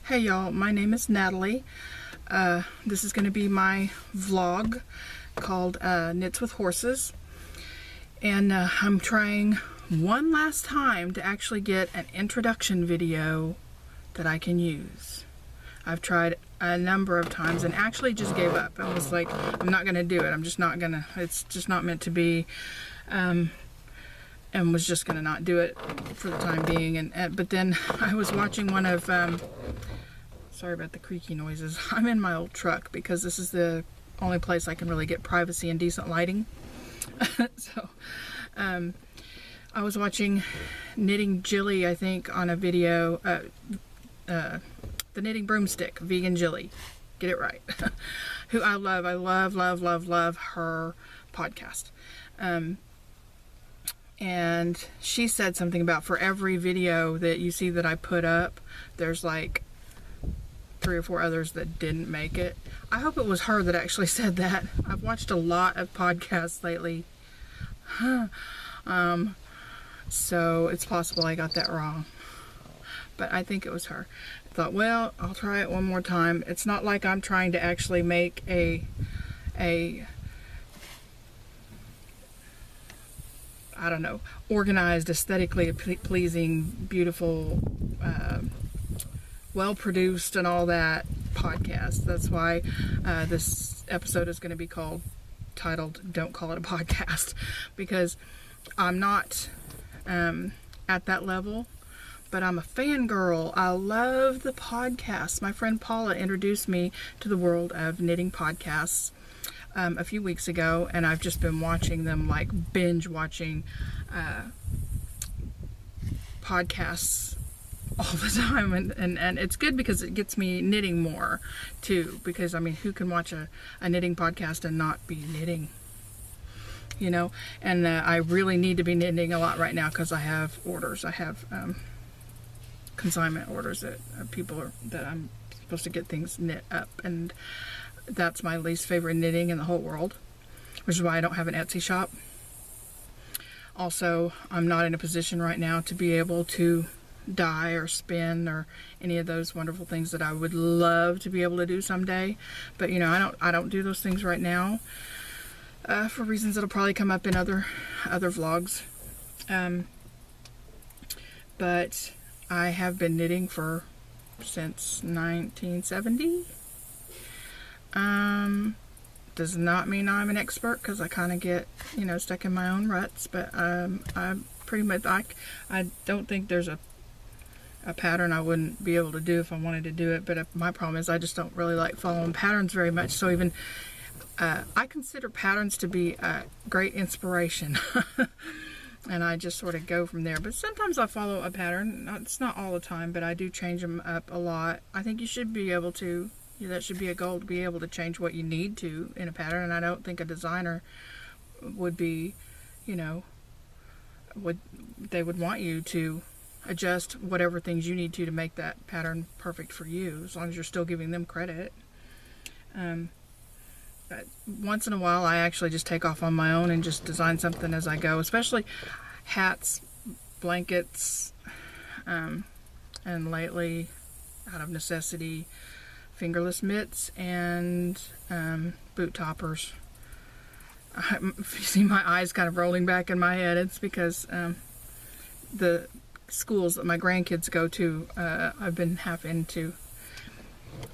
Hey y'all, my name is Natalie. This is going to be my vlog called Knits with Horses. And I'm trying one last time to actually get an introduction video that I can use. I've tried a number of times and actually just gave up. I was like, I'm not going to do it. I'm just not going to. It's just not meant to be. And was just going to not do it for the time being. But then I was watching one of... sorry about the creaky noises. I'm in my old truck because this is the only place I can really get privacy and decent lighting. So, I was watching Knitting Jilly, I think, on a video, the Knitting Broomstick, Vegan Jilly, get it right, who I love. I love her podcast. And she said something about for every video that you see that I put up, there's like 3 or 4 others that didn't make it. I hope it was her that actually said that. I've watched a lot of podcasts lately. So it's possible I got that wrong. But I think it was her. I thought, well, I'll try it one more time. It's not like I'm trying to actually make a I don't know, organized, aesthetically pleasing, beautiful, well-produced and all that podcast. That's why this episode is going to be titled Don't Call It a Podcast, because I'm not at that level, but I'm a fangirl. I love the podcasts. My friend Paula introduced me to the world of knitting podcasts a few weeks ago, and I've just been watching them, like binge watching podcasts all the time, and it's good because it gets me knitting more too, because I mean, who can watch a knitting podcast and not be knitting, you know? And I really need to be knitting a lot right now because I have orders. I have consignment orders that that I'm supposed to get things knit up, and that's my least favorite knitting in the whole world, which is why I don't have an Etsy shop. Also, I'm not in a position right now to be able to dye or spin or any of those wonderful things that I would love to be able to do someday. But you know, I don't do those things right now for reasons that'll probably come up in other vlogs. But I have been knitting since 1970. Does not mean I'm an expert, because I kind of get, you know, stuck in my own ruts, but I pretty much, I don't think there's a pattern I wouldn't be able to do if I wanted to do it, but my problem is I just don't really like following patterns very much. So even I consider patterns to be a great inspiration. And I just sort of go from there. But sometimes I follow a pattern. It's not all the time, but I do change them up a lot. I think you should be able to. That should be a goal, to be able to change what you need to in a pattern. And I don't think a designer would be, you know, they would want you to adjust whatever things you need to make that pattern perfect for you, as long as you're still giving them credit. But once in a while, I actually just take off on my own and just design something as I go, especially hats, blankets, and lately, out of necessity, fingerless mitts and boot toppers. If you see my eyes kind of rolling back in my head, it's because the schools that my grandkids go to, I've been half into,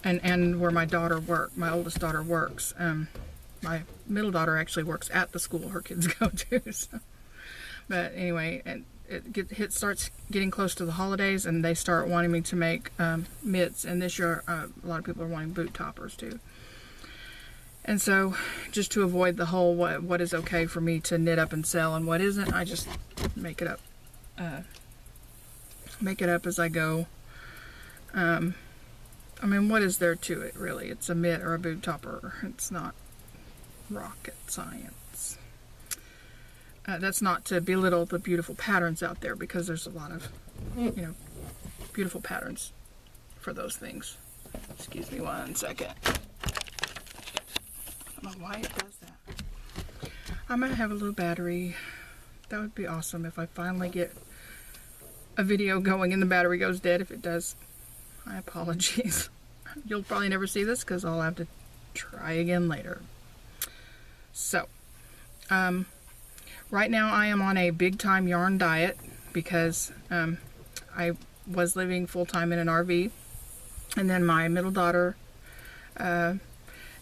and where my oldest daughter works. My middle daughter actually works at the school her kids go to. So. But anyway, and it starts getting close to the holidays, and they start wanting me to make mitts, and this year a lot of people are wanting boot toppers too. And so, just to avoid the whole what is okay for me to knit up and sell and what isn't, I just make it up as I go. I mean, what is there to it, really? It's a mitt or a boot topper. It's not rocket science. That's not to belittle the beautiful patterns out there, because there's a lot of, you know, beautiful patterns for those things. Excuse me one second. I don't know why it does that. I might have a little battery. That would be awesome if I finally get a video going and the battery goes dead. If it does, My apologies. You'll probably never see this because I'll have to try again later. So, right now I am on a big time yarn diet because I was living full-time in an RV, and then my middle daughter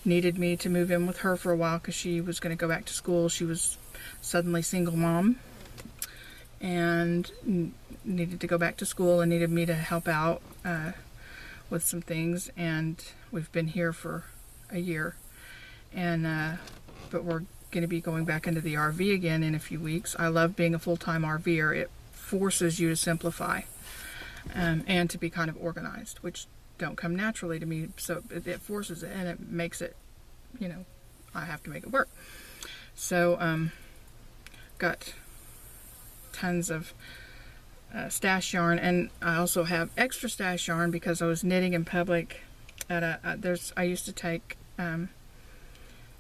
needed me to move in with her for a while because she was going to go back to school. She was suddenly single mom and needed to go back to school and needed me to help out with some things, and we've been here for a year, and but we're going to be going back into the RV again in a few weeks. I love being a full-time RVer. It forces you to simplify and to be kind of organized, which don't come naturally to me, so it forces it, and it makes it, you know, I have to make it work. So got tons of stash yarn, and I also have extra stash yarn because I was knitting in public at I used to take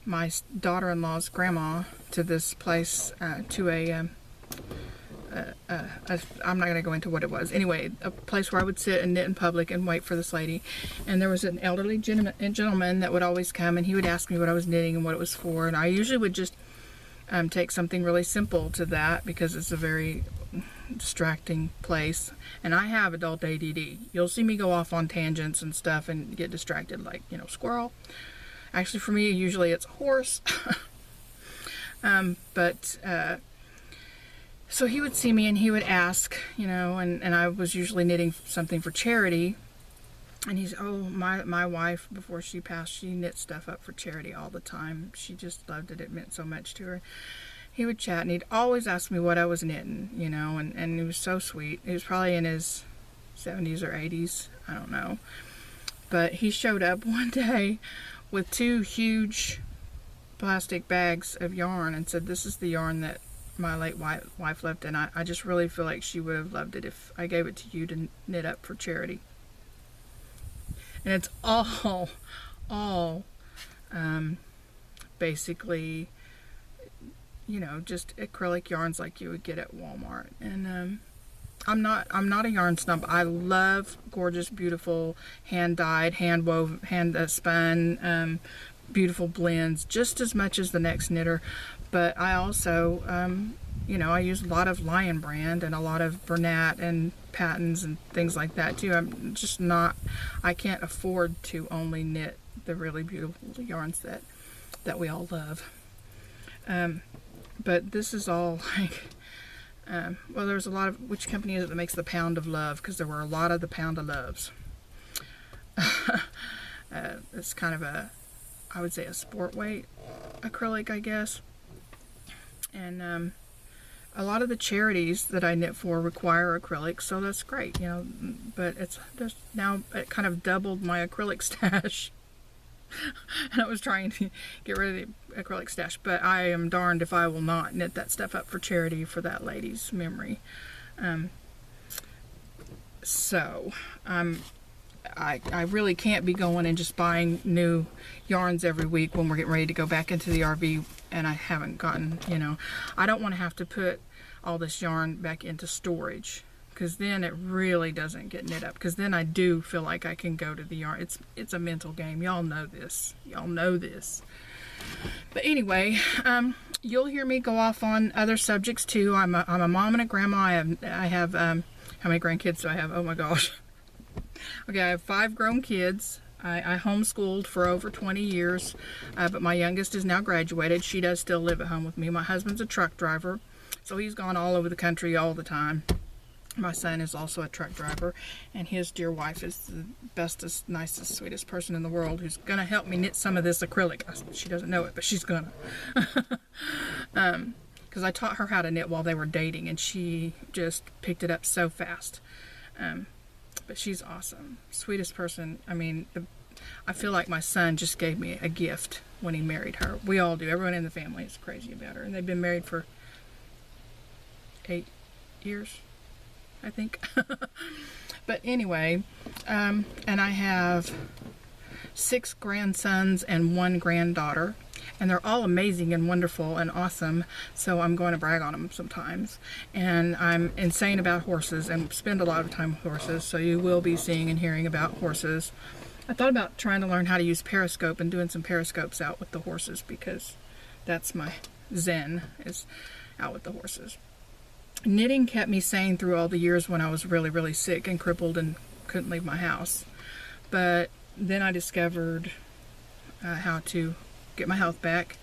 my daughter-in-law's grandma to this place, to I'm not going to go into what it was. Anyway, a place where I would sit and knit in public and wait for this lady. And there was an elderly gentleman that would always come, and he would ask me what I was knitting and what it was for. And I usually would just take something really simple to that because it's a very distracting place. And I have adult ADD. You'll see me go off on tangents and stuff and get distracted, like, you know, squirrel. Actually, for me, usually it's a horse. So he would see me and he would ask, you know, and I was usually knitting something for charity. And he's, oh, my wife, before she passed, she knit stuff up for charity all the time. She just loved it. It meant so much to her. He would chat, and he'd always ask me what I was knitting, you know, and he was so sweet. He was probably in his 70s or 80s. I don't know. But he showed up one day with 2 huge plastic bags of yarn and said, this is the yarn that my late wife left, and I just really feel like she would have loved it if I gave it to you to knit up for charity. And it's all basically, you know, just acrylic yarns like you would get at Walmart. And I'm not a yarn snub. I love gorgeous, beautiful, hand-dyed, hand-woven, hand-spun, beautiful blends just as much as the next knitter. But I also, you know, I use a lot of Lion Brand and a lot of Bernat and Pattons and things like that too. I'm just not, I can't afford to only knit the really beautiful yarns that we all love. But this is all like, well, there's a lot of, which company is it that makes the Pound of Love? Because there were a lot of the Pound of Loves. It's kind of a, I would say a sport weight acrylic, I guess. And a lot of the charities that I knit for require acrylic, so that's great, you know. But it's just now it kind of doubled my acrylic stash. And I was trying to get rid of the acrylic stash, but I am darned if I will not knit that stuff up for charity for that lady's memory. So I really can't be going and just buying new yarns every week when we're getting ready to go back into the RV, and I haven't gotten, you know, I don't want to have to put all this yarn back into storage, because then it really doesn't get knit up, because then I do feel like I can go to the yarn. It's a mental game. Y'all know this. Y'all know this. But anyway, you'll hear me go off on other subjects too. I'm a mom and a grandma. I have how many grandkids do I have? Oh my gosh. Okay, I have 5 grown kids. I homeschooled for over 20 years, but my youngest is now graduated. She does still live at home with me. My husband's a truck driver, so he's gone all over the country all the time. My son is also a truck driver, and his dear wife is the bestest, nicest, sweetest person in the world, who's going to help me knit some of this acrylic. She doesn't know it, but she's going to. Because I taught her how to knit while they were dating, and she just picked it up so fast. But she's awesome. Sweetest person. I mean, I feel like my son just gave me a gift when he married her. We all do. Everyone in the family is crazy about her. And they've been married for 8 years, I think. But anyway, and I have 6 grandsons and 1 granddaughter. and they're all amazing and wonderful and awesome, so I'm going to brag on them sometimes. And I'm insane about horses and spend a lot of time with horses, so you will be seeing and hearing about horses. I thought about trying to learn how to use Periscope and doing some Periscopes out with the horses, because that's my zen, is out with the horses. Knitting kept me sane through all the years when I was really, really sick and crippled and couldn't leave my house. But then I discovered how to get my health back,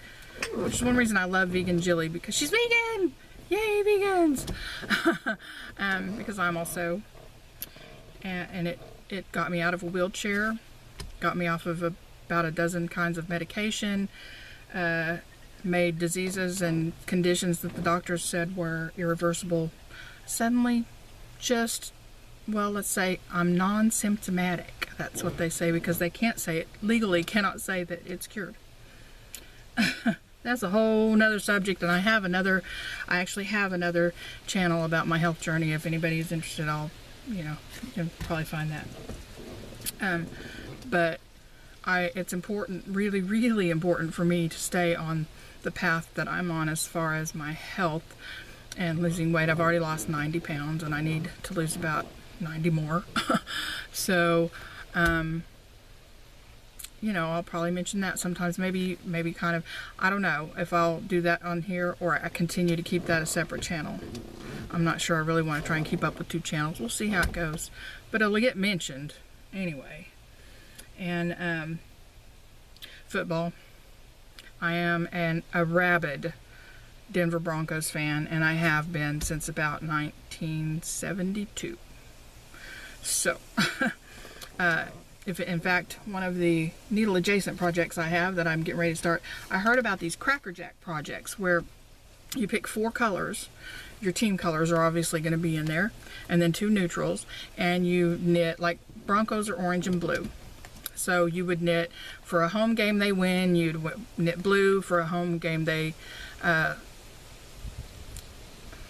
which is one reason I love vegan Jilly, because she's vegan! Yay, vegans! Because I'm also, and it got me out of a wheelchair, got me off of about a dozen kinds of medication, made diseases and conditions that the doctors said were irreversible suddenly just, well, let's say I'm non-symptomatic. That's what they say, because they can't say it, legally cannot say that it's cured. That's a whole nother subject, and I actually have another channel about my health journey. If anybody's interested, you can probably find that. But it's important, really, really important for me to stay on the path that I'm on as far as my health and losing weight. I've already lost 90 pounds, and I need to lose about 90 more. So, I'll probably mention that sometimes, maybe kind of, I don't know if I'll do that on here or I continue to keep that a separate channel. I'm not sure. I really want to try and keep up with 2 channels. We'll see how it goes, but it'll get mentioned anyway. And football, I am a rabid Denver Broncos fan, and I have been since about 1972. So, in fact, one of the needle adjacent projects I have that I'm getting ready to start, I heard about these Cracker Jack projects where you pick 4 colors. Your team colors are obviously going to be in there, and then 2 neutrals, and you knit, like Broncos are orange and blue. So you would knit for a home game they win, you'd knit blue. For a home game they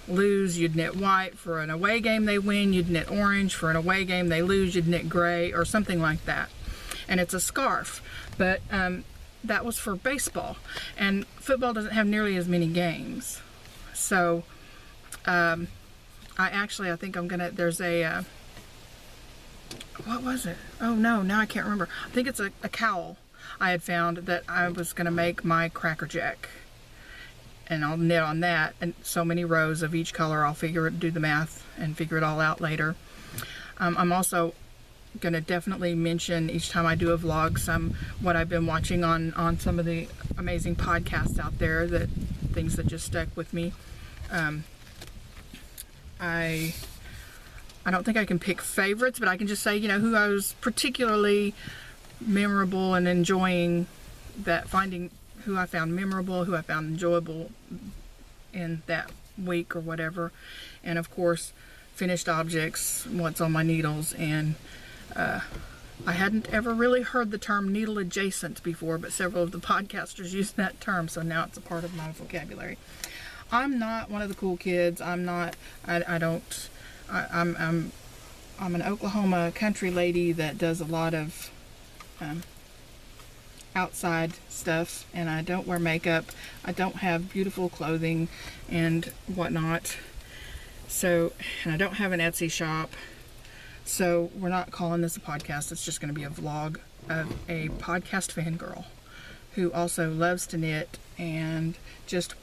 lose, you'd knit white. For an away game they win, you'd knit orange. For an away game they lose, you'd knit gray, or something like that. And it's a scarf, but that was for baseball. And football doesn't have nearly as many games. So I think I'm gonna, there's a what was it? Oh no, now I can't remember. I think it's a cowl I had found that I was going to make my Cracker Jack. And I'll knit on that, and so many rows of each color. I'll do the math and figure it all out later. I'm also going to definitely mention each time I do a vlog what I've been watching on some of the amazing podcasts out there, things that just stuck with me. I don't think I can pick favorites, but I can just say, who I was particularly memorable and enjoying, finding who I found memorable, who I found enjoyable in that week or whatever. And of course, finished objects, what's on my needles. And I hadn't ever really heard the term needle adjacent before, but several of the podcasters use that term, so now it's a part of my vocabulary. I'm not one of the cool kids. I'm an Oklahoma country lady that does a lot of outside stuff, and I don't wear makeup. I don't have beautiful clothing and whatnot. So, and I don't have an Etsy shop. So we're not calling this a podcast. It's just going to be a vlog of a podcast fangirl who also loves to knit and just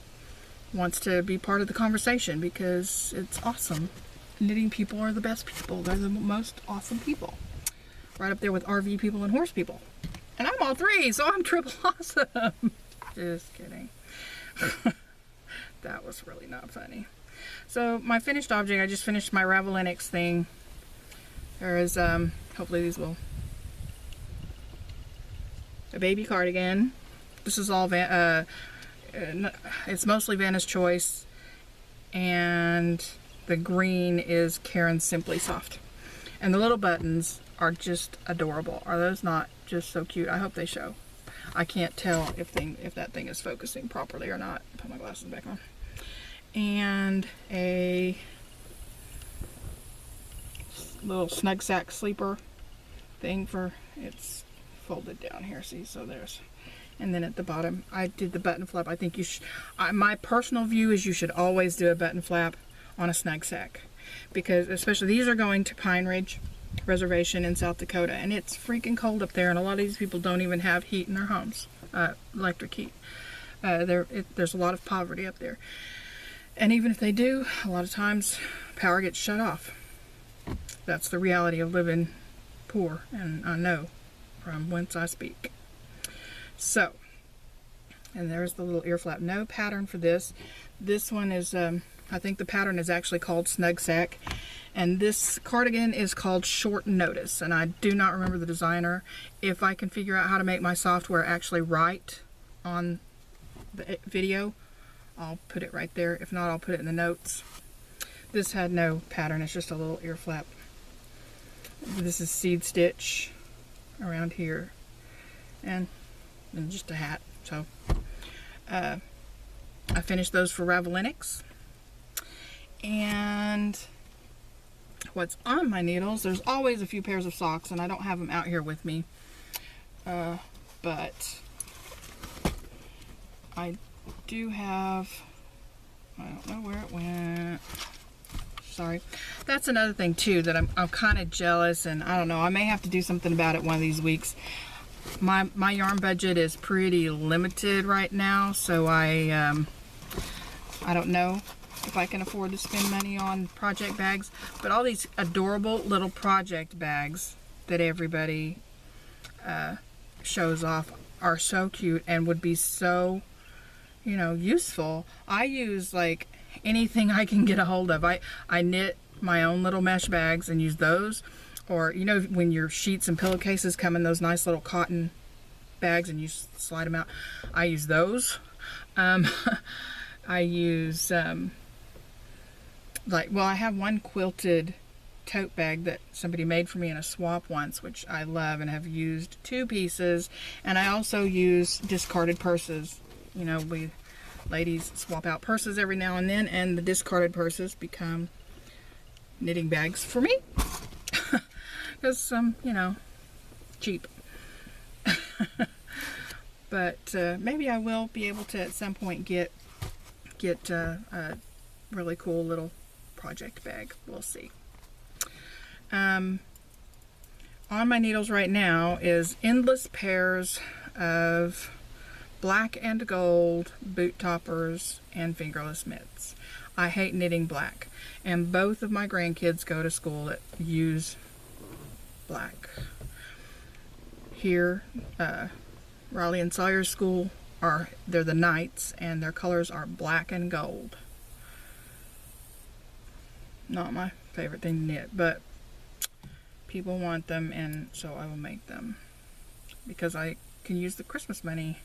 wants to be part of the conversation because it's awesome. Knitting people are the best people. They're the most awesome people. Right up there with RV people and horse people. And I'm all 3, so I'm triple awesome. Just kidding. That was really not funny. So my finished object, I just finished my Ravelry thing. There is, hopefully these will, a baby cardigan. This is all, it's mostly Vanna's Choice, and the green is Karen's Simply Soft. And the little buttons are just adorable. Are those not just so cute? I hope they show. I can't tell if that thing is focusing properly or not. Put my glasses back on. And a little snug sack sleeper thing for, it's folded down here, see, so there's And then at the bottom, I did the button flap. I think you should, my personal view is you should always do a button flap on a snug sack. Because especially these are going to Pine Ridge Reservation in South Dakota. And it's freaking cold up there. And a lot of these people don't even have heat in their homes, electric heat. There's a lot of poverty up there. And even if they do, a lot of times power gets shut off. That's the reality of living poor. And I know from whence I speak. So, and there's the little ear flap. No pattern for this. This one is, I think the pattern is actually called Snug Sack. And this cardigan is called Short Notice. And I do not remember the designer. If I can figure out how to make my software actually write on the video, I'll put it right there. If not, I'll put it in the notes. This had no pattern. It's just a little ear flap. This is seed stitch around here. And just a hat. So I finished those for Ravelry. And what's on my needles, there's always a few pairs of socks, and I don't have them out here with me, but I do have, I don't know where it went, sorry. That's another thing too that I'm kind of jealous, and I don't know, I may have to do something about it one of these weeks. My yarn budget is pretty limited right now, so I don't know if I can afford to spend money on project bags, but all these adorable little project bags that everybody shows off are so cute and would be so, you know, useful. I use like anything I can get a hold of. I knit my own little mesh bags and use those. Or, you know, when your sheets and pillowcases come in those nice little cotton bags and you slide them out, I use those. I use, well, I have one quilted tote bag that somebody made for me in a swap once, which I love and have used 2 pieces. And I also use discarded purses. You know, we ladies swap out purses every now and then, and the discarded purses become knitting bags for me. Because, you know, cheap. But maybe I will be able to at some point get a really cool little project bag. We'll see. On my needles right now is endless pairs of black and gold boot toppers and fingerless mitts. I hate knitting black, and both of my grandkids go to school that use black. Here, Raleigh and Sawyer's school, they're the Knights, and their colors are black and gold. Not my favorite thing to knit, but people want them, and so I will make them because I can use the Christmas money.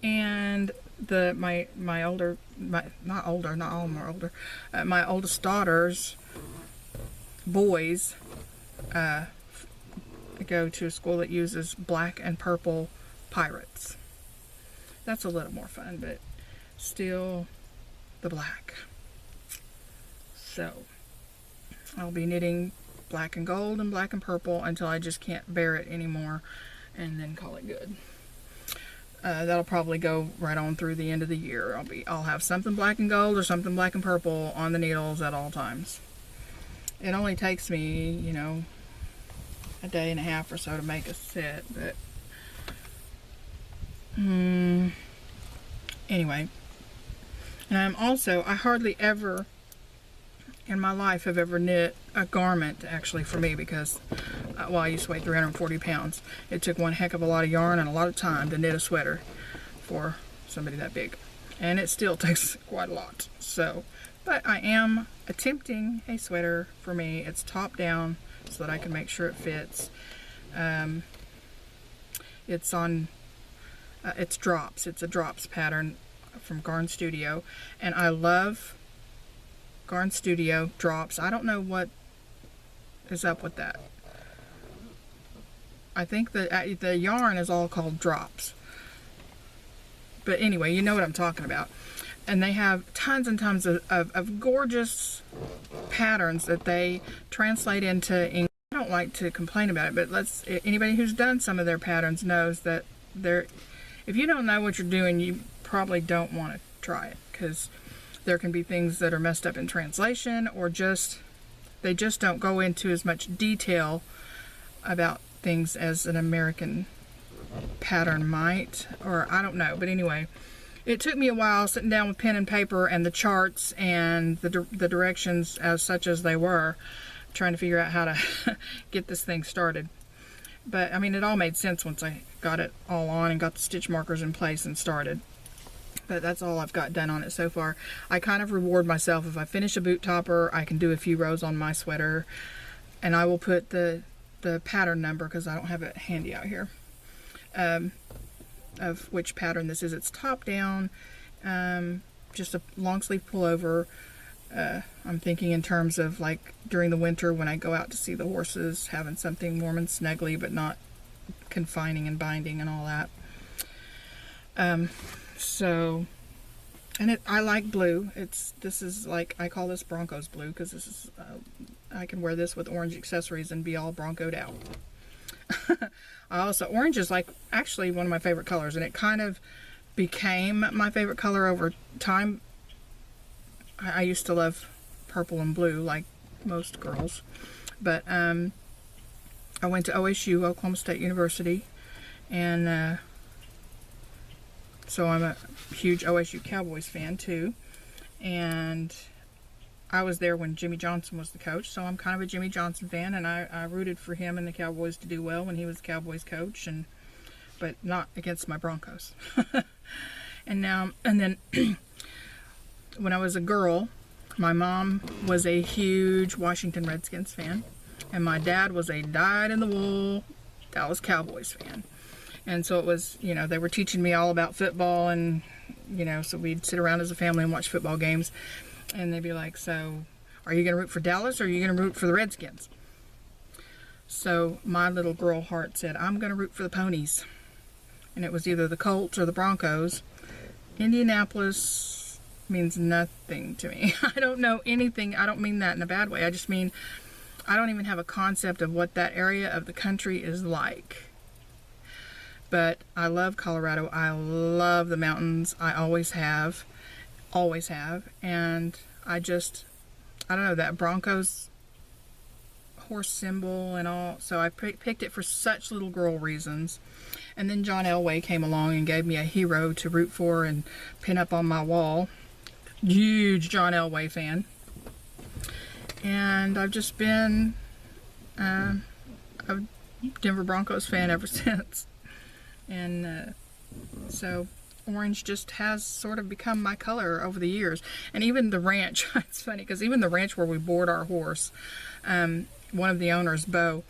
And my oldest daughter's boys go to a school that uses black and purple pirates. That's a little more fun, but still the black. So I'll be knitting black and gold and black and purple until I just can't bear it anymore, and then call it good. That'll probably go right on through the end of the year. I'll have something black and gold or something black and purple on the needles at all times. It only takes me, you know, a day and a half or so to make a set, but anyway. And I hardly ever in my life have ever knit a garment, actually, for me, because well, I used to weigh 340 pounds. It took one heck of a lot of yarn and a lot of time to knit a sweater for somebody that big, and it still takes quite a lot. So, but I am attempting a sweater for me. It's top down so that I can make sure it fits. It's drops. It's a drops pattern from Garn Studio, and I love Garn Studio drops. I don't know what is up with that. I think that the yarn is all called drops, but anyway, you know what I'm talking about. And they have tons and tons of gorgeous patterns that they translate into English. I don't like to complain about it, but anybody who's done some of their patterns knows that if you don't know what you're doing, you probably don't want to try it, because there can be things that are messed up in translation, or they just don't go into as much detail about things as an American pattern might, or I don't know. But anyway, it took me a while sitting down with pen and paper and the charts and the directions as such as they were, trying to figure out how to get this thing started. But I mean, it all made sense once I got it all on and got the stitch markers in place and started. But that's all I've got done on it so far. I kind of reward myself if I finish a boot topper. I can do a few rows on my sweater, and I will put the pattern number, because I don't have it handy out here, of which pattern this is. It's top down, just a long sleeve pullover. I'm thinking in terms of like during the winter when I go out to see the horses, having something warm and snuggly, but not confining and binding and all that. So, and I like blue. This is like, I call this Broncos blue, because this is, I can wear this with orange accessories and be all broncoed out. Orange is like actually one of my favorite colors, and it kind of became my favorite color over time. I used to love purple and blue like most girls, but I went to OSU, Oklahoma State University, and so I'm a huge OSU Cowboys fan too, and I was there when Jimmy Johnson was the coach, so I'm kind of a Jimmy Johnson fan, and I rooted for him and the Cowboys to do well when he was the Cowboys coach, but not against my Broncos. And then when I was a girl, my mom was a huge Washington Redskins fan, and my dad was a dyed-in-the-wool Dallas Cowboys fan. And so it was, they were teaching me all about football, and, so we'd sit around as a family and watch football games, and they'd be like, so are you going to root for Dallas, or are you going to root for the Redskins? So my little girl heart said, I'm going to root for the ponies. And it was either the Colts or the Broncos. Indianapolis means nothing to me. I don't know anything. I don't mean that in a bad way. I just mean I don't even have a concept of what that area of the country is like. But I love Colorado. I love the mountains. I always have. And I don't know, that Broncos horse symbol and all. So I picked it for such little girl reasons. And then John Elway came along and gave me a hero to root for and pin up on my wall. Huge John Elway fan. And I've just been a Denver Broncos fan ever since. And so orange just has sort of become my color over the years. And even the ranch, it's funny because even the ranch where we board our horse, one of the owners, Bo,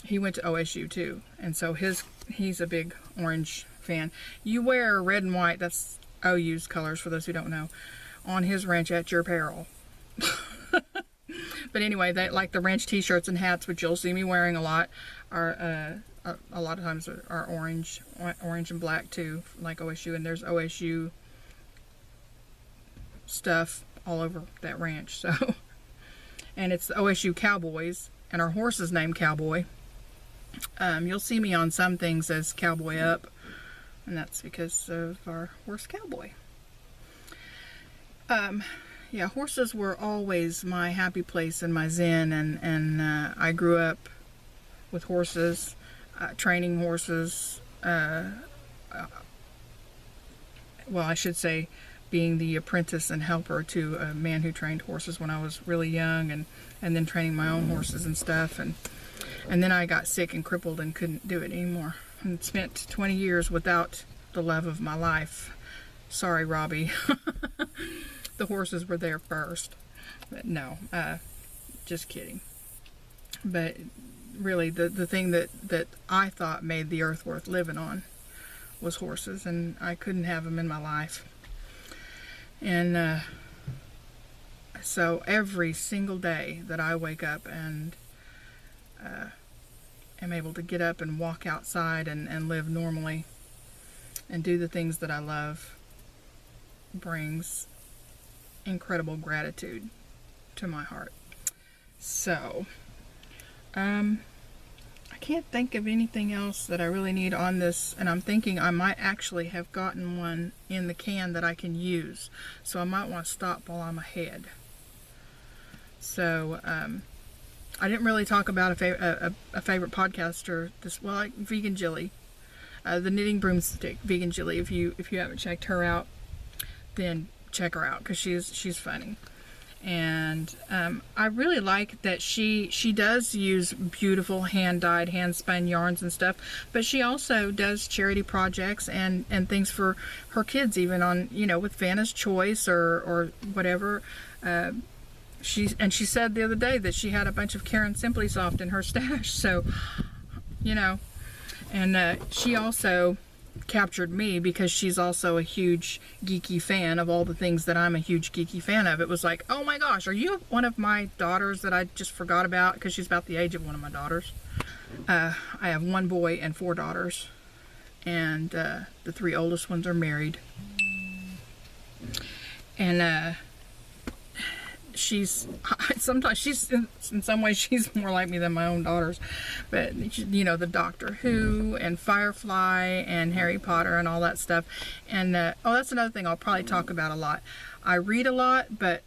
he went to OSU too. And so he's a big orange fan. You wear red and white, that's OU's colors for those who don't know, on his ranch at your peril. But anyway, they like the ranch t-shirts and hats, which you'll see me wearing a lot, are a lot of times are orange and black too, like OSU, and there's OSU stuff all over that ranch. So, and it's the OSU Cowboys, and our horse is named Cowboy. You'll see me on some things as Cowboy Up, and that's because of our horse Cowboy. Yeah, horses were always my happy place and my zen, and I grew up with horses, training horses, well, I should say being the apprentice and helper to a man who trained horses when I was really young, and then training my own horses and stuff, and then I got sick and crippled and couldn't do it anymore, and spent 20 years without the love of my life. Sorry, Robbie. The horses were there first. But no, just kidding. But really, the thing that I thought made the earth worth living on was horses, and I couldn't have them in my life. And so every single day that I wake up and am able to get up and walk outside and live normally and do the things that I love brings incredible gratitude to my heart. So I can't think of anything else that I really need on this, and I'm thinking I might actually have gotten one in the can that I can use, so I might want to stop while I'm ahead. So I didn't really talk about a favorite podcaster this, well, like Vegan Jilly, the Knitting Broomstick, Vegan Jilly. If you haven't checked her out, then check her out, because she's funny. And I really like that she does use beautiful hand-dyed, hand-spun yarns and stuff, but she also does charity projects and things for her kids, even on, you know, with Vanna's Choice or whatever. She said the other day that she had a bunch of Karen Simply Soft in her stash, so, you know. And she also captured me because she's also a huge geeky fan of all the things that I'm a huge geeky fan of. It was like, oh my gosh, are you one of my daughters that I just forgot about? Because she's about the age of one of my daughters. I have one boy and 4 daughters, and the 3 oldest ones are married. And sometimes she's in some ways she's more like me than my own daughters, but you know, the Doctor Who and Firefly and Harry Potter and all that stuff. And oh, that's another thing I'll probably talk about a lot. I read a lot, but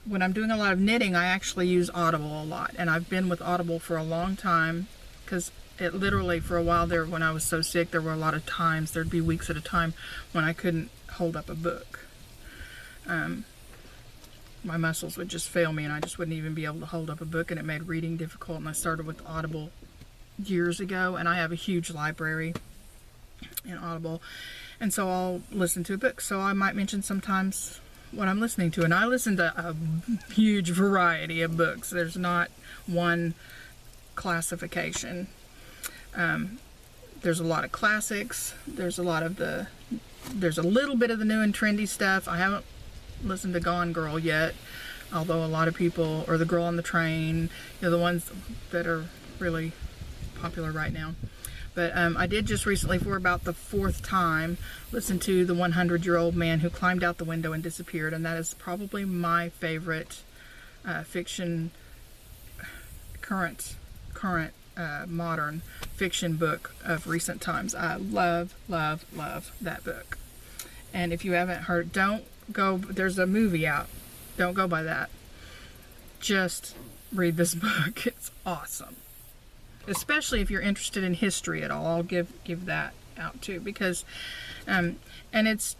when I'm doing a lot of knitting, I actually use Audible a lot, and I've been with Audible for a long time, because it literally, for a while there, when I was so sick, there were a lot of times, there'd be weeks at a time when I couldn't hold up a book. My muscles would just fail me, and I just wouldn't even be able to hold up a book, and it made reading difficult. And I started with Audible years ago, and I have a huge library in Audible, and so I'll listen to a book. So I might mention sometimes what I'm listening to, and I listen to a huge variety of books. There's not one classification. There's a lot of classics. There's a little bit of the new and trendy stuff. I haven't listened to Gone Girl yet, although a lot of people, or The Girl on the Train, you know, the ones that are really popular right now. But I did just recently, for about the 4th time, listen to The 100-Year-Old Man Who Climbed Out the Window and Disappeared, and that is probably my favorite fiction, current modern fiction book of recent times. I love that book. And if you haven't heard, don't go, there's a movie out, don't go by that. Just read this book. It's awesome, especially if you're interested in history at all. I'll give that out too, because and it's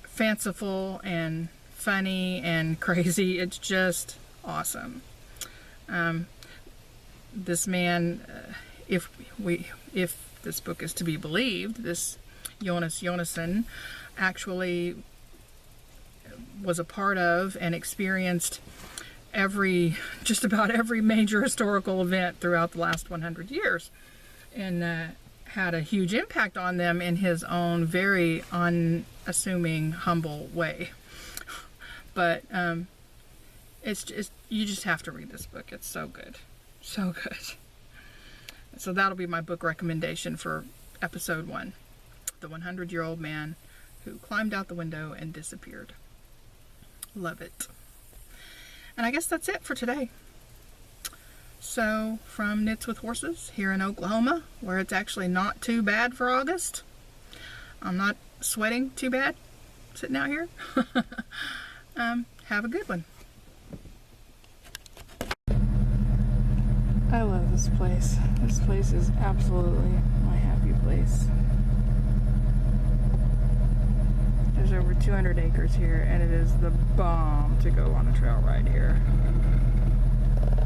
fanciful and funny and crazy. It's just awesome. This man, if this book is to be believed, this Jonas Jonasson actually was a part of and experienced just about every major historical event throughout the last 100 years, and had a huge impact on them in his own very unassuming, humble way. But it's just, you just have to read this book. It's so good, so good. So that'll be my book recommendation for episode 1, The 100-Year-Old Man Who Climbed Out the Window and Disappeared. Love it. And I guess that's it for today. So, from Knits with Horses here in Oklahoma, where it's actually not too bad for August. I'm not sweating too bad sitting out here. Have a good one. I love this place. This place is absolutely my happy place. There's over 200 acres here, and it is the bomb to go on a trail ride here.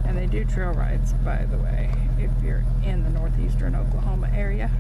And they do trail rides, by the way, if you're in the northeastern Oklahoma area.